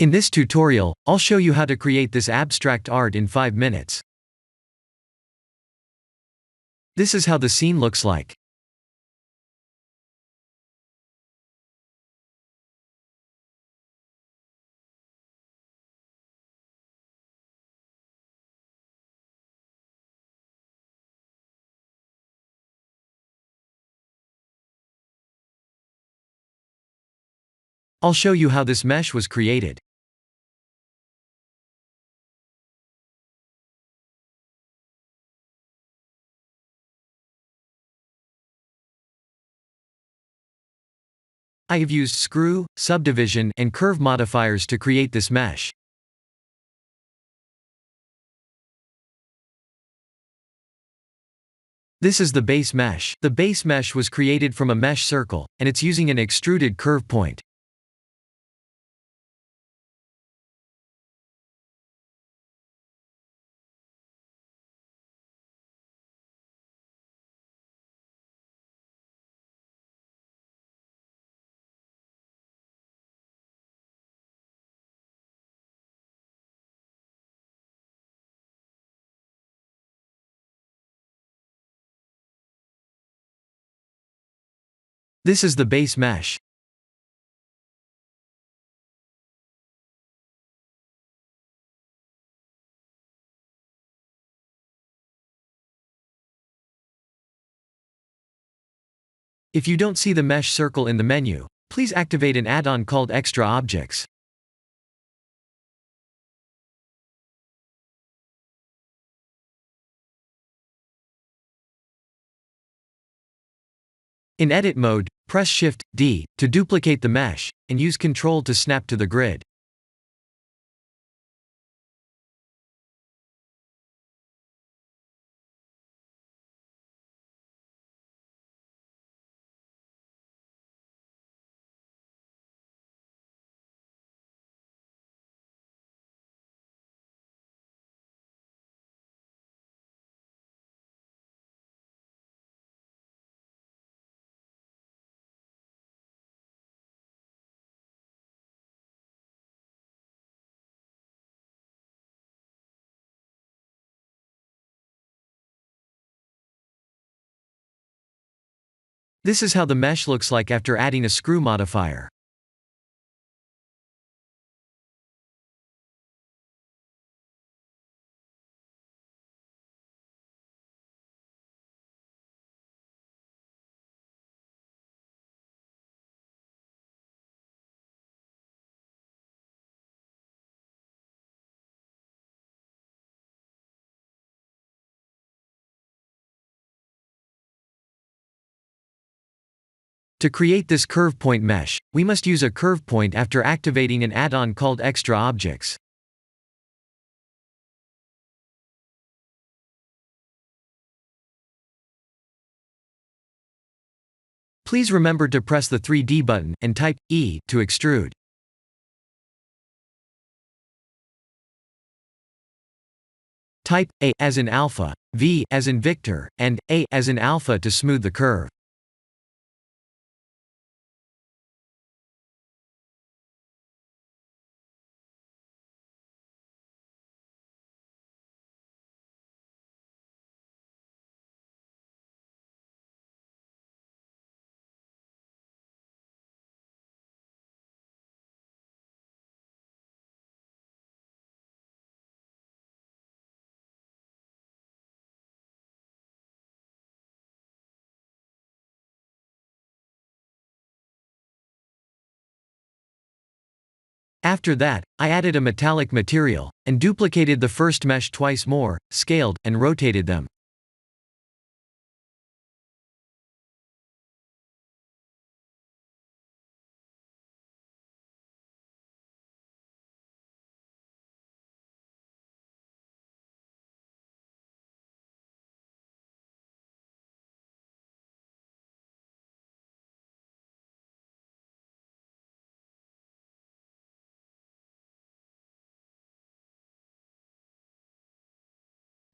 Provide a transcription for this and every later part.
In this tutorial, I'll show you how to create this abstract art in 5 minutes. This is how the scene looks like. I'll show you how this mesh was created. I have used screw, subdivision, and curve modifiers to create this mesh. This is the base mesh. The base mesh was created from a mesh circle, and it's using an extruded curve point. This is the base mesh. If you don't see the mesh circle in the menu, please activate an add-on called Extra Objects. In edit mode, press Shift-D to duplicate the mesh, and use Ctrl to snap to the grid. This is how the mesh looks like after adding a screw modifier. To create this curve point mesh, we must use a curve point after activating an add-on called Extra Objects. Please remember to press the 3D button and type E to extrude. Type A as in alpha, V as in Victor, and A as in alpha to smooth the curve. After that, I added a metallic material, and duplicated the first mesh twice more, scaled, and rotated them.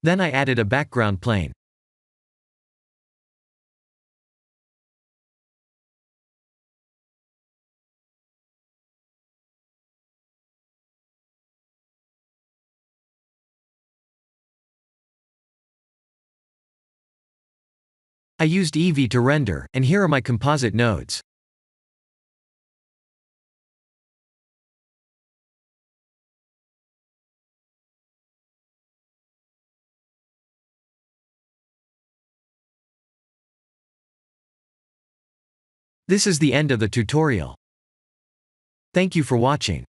Then I added a background plane. I used Eevee to render, and here are my composite nodes. This is the end of the tutorial. Thank you for watching.